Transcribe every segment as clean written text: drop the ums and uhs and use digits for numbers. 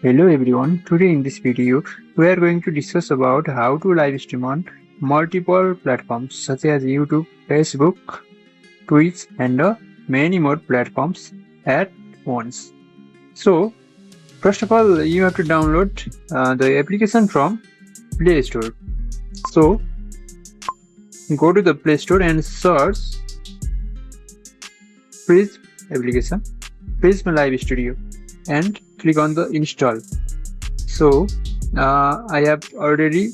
Hello everyone, today in this video we are going to discuss about how to live stream on multiple platforms such as YouTube, Facebook, Twitch and many more platforms at once. So first of all you have to download the application from Play Store. So go to the Play Store and search Prism application, Prism Live Studio and click on the install. So I have already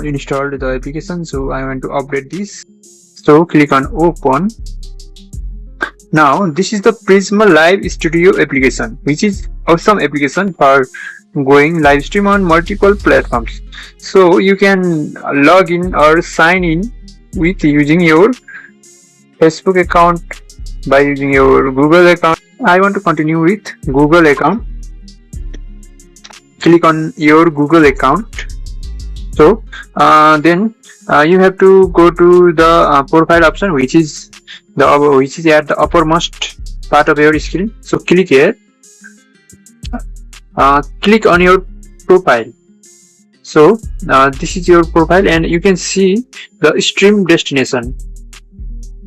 installed the application, so I want to update this. So click on open. Now this is the Prism Live Studio application, which is awesome application for going live stream on multiple platforms. So you can log in or sign in with using your Facebook account, by using your Google account. I want to continue with Google account. Click on your Google account. So then you have to go to the profile option, which is at the uppermost part of your screen. So click here. Click on your profile. So this is your profile, and you can see the stream destination.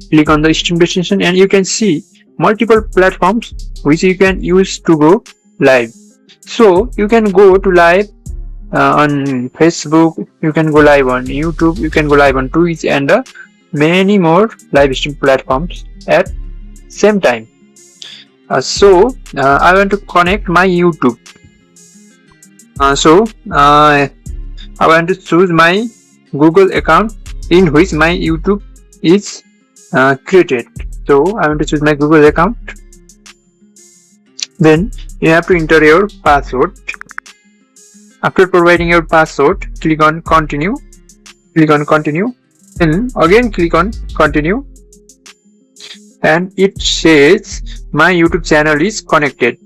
Click on the stream destination, and you can see multiple platforms which you can use to go live. So you can go to live on Facebook, you can go live on YouTube, you can go live on Twitch and many more live stream platforms at same time. So I want to connect my YouTube. So I want to choose my Google account in which my YouTube is created. So I want to choose my Google account. Then you have to enter your password. After providing your password, click on continue. Click on continue. Then again click on continue. And it says my YouTube channel is connected.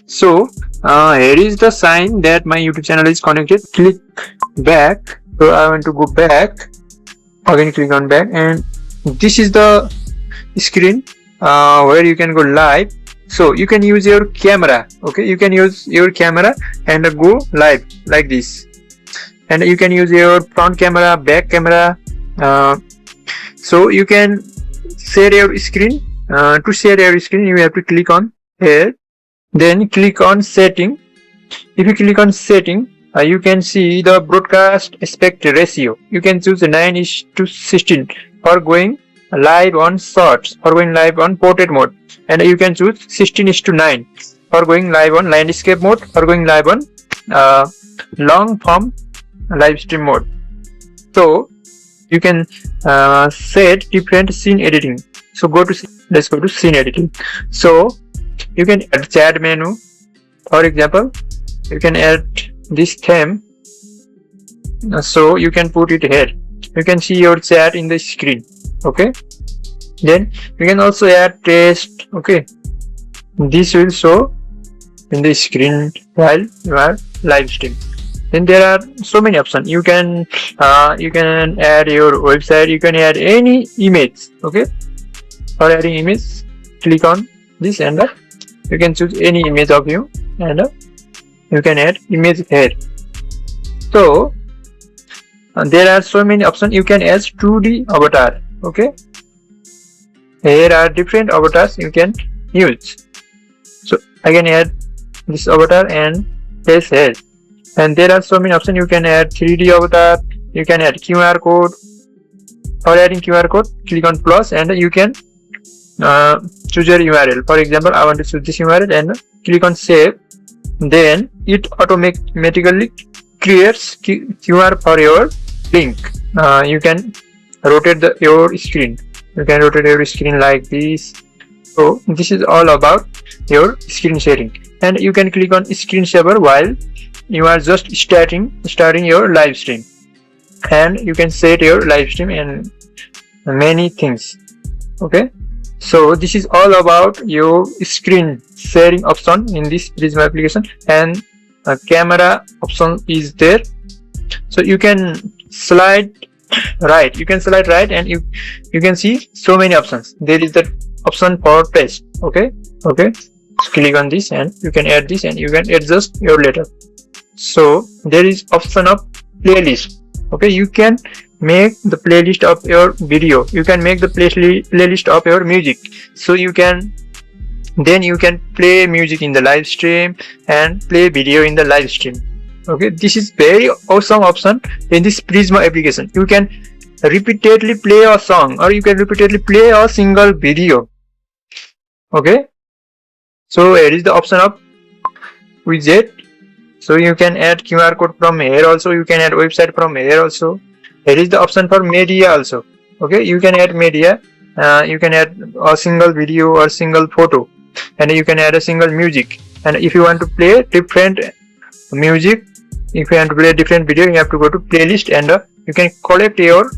So here is the sign that my YouTube channel is connected. Click back. So I want to go back. Again click on back, and this is the screen where you can go live. So you can use your camera. Okay, you can use your camera and go live like this, and you can use your front camera, back camera. So you can share your screen. To share your screen, you have to click on here, then click on setting. If you click on setting, you can see the broadcast aspect ratio. You can choose 9:16 for going live on shorts, or going live on portrait mode, and you can choose 16:9 for going live on landscape mode, or going live on long form live stream mode. So you can set different scene editing. So let's go to scene editing. So you can add chat menu. For example, you can add this theme. So you can put it here. You can see your chat in the screen. Okay, then you can also add text. Okay, this will show in the screen while you are live stream. Then there are so many options. You can add your website. You can add any image. Okay, for adding image, click on this, and you can choose any image of you, and you can add image here. So there are so many options. You can add 2D avatar. Okay, here are different avatars you can use. So I can add this avatar and place here, and there are so many options. You can add 3D avatar. You can add QR code. For adding QR code, click on plus, and you can choose your URL. For example, I want to choose this URL and click on save. Then it automatically creates QR for your link. You can rotate your screen. You can rotate your screen like this. So this is all about your screen sharing, and you can click on screen saver while you are just starting your live stream, and you can set your live stream and many things. Okay, so this is all about your screen sharing option in this Prism application, and a camera option is there. So you can slide right. You can select right, and you can see so many options. There is the option for test. Okay, click on this and you can add this and you can adjust your letter. So there is option of playlist. Okay, you can make the playlist of your video, you can make the playlist of your music. So you can play music in the live stream and play video in the live stream. Okay, this is very awesome option in this Prism application. You can repeatedly play a song or you can repeatedly play a single video. Okay, so here is the option of widget. So you can add QR code from here also, you can add website from here also. Here is the option for media also. Okay, you can add media, you can add a single video or single photo, and you can add a single music. And if you want to play different music, if you want to play different video, you have to go to playlist and you can collect your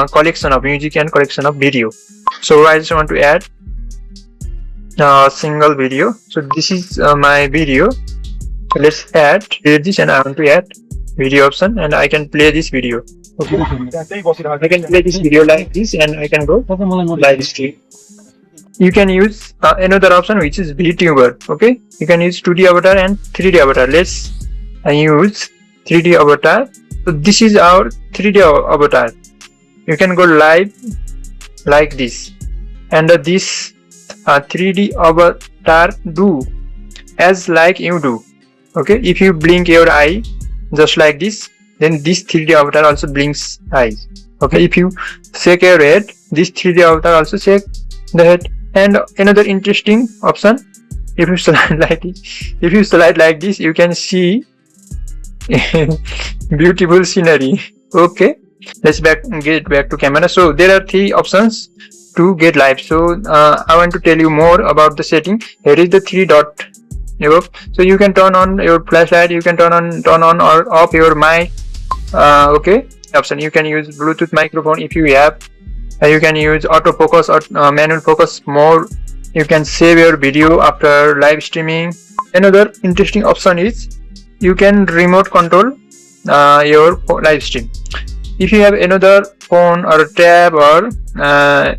collection of music and collection of video. So I just want to add a single video. So this is my video. So let's add this, and I want to add video option and I can play this video. Okay, I can play this video like this and I can go live stream. You can use another option which is VTuber. Okay, you can use 2D avatar and 3D avatar. Let's use 3D avatar. So this is our 3D avatar. You can go live like this, and this 3D avatar do as like you do. Okay, if you blink your eye just like this, then this 3D avatar also blinks eyes. Okay, if you shake your head, this 3D avatar also shake the head. And another interesting option, if you slide like this, you can see beautiful scenery. Okay, let's get back to camera. So there are 3 options to get live. So I want to tell you more about the setting. Here is the 3 dot above. So you can turn on your flashlight, you can turn on or off your mic. Okay, option. You can use Bluetooth microphone if you have. You can use autofocus or manual focus mode. You can save your video after live streaming. Another interesting option is you can remote control your live stream. If you have another phone or a tab or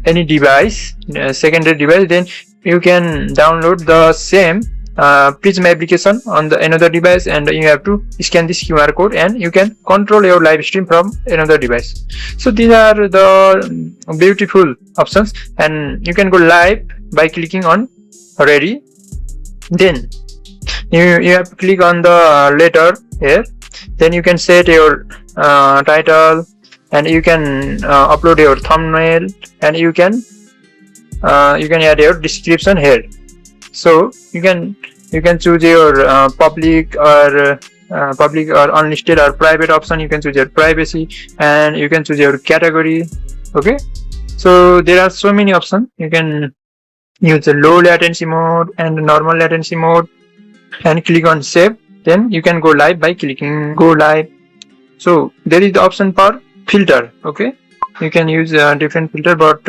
any device, secondary device, then you can download the same Prism application on the another device, and you have to scan this QR code and you can control your live stream from another device. So these are the beautiful options, and you can go live by clicking on ready. Then you have to click on the letter here. Then you can set your title, and you can upload your thumbnail, and you can add your description here. So you can choose your public or unlisted or private option. You can choose your privacy, and you can choose your category. Okay, so there are so many options. You can use the low latency mode and normal latency mode, and click on save. Then you can go live by clicking go live. So there is the option for filter. Okay, you can use a different filter, but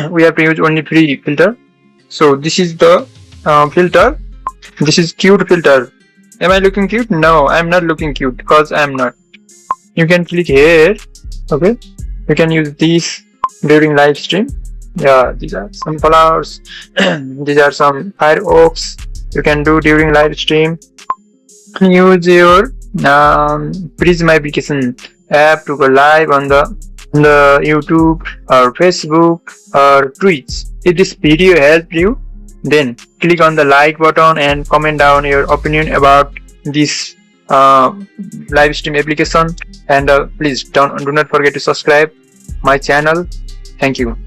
we have to use only free filter. So this is the filter. This is cute filter. Am I looking cute? No, I'm not looking cute because I'm not. You can click here. Okay, you can use these during live stream. Yeah, these are some flowers. These are some fireworks you can do during live stream. Use your Prism application app to go live on the YouTube or Facebook or Twitch. If this video helped you, then click on the like button and comment down your opinion about this live stream application, and please do not forget to subscribe my channel. Thank you.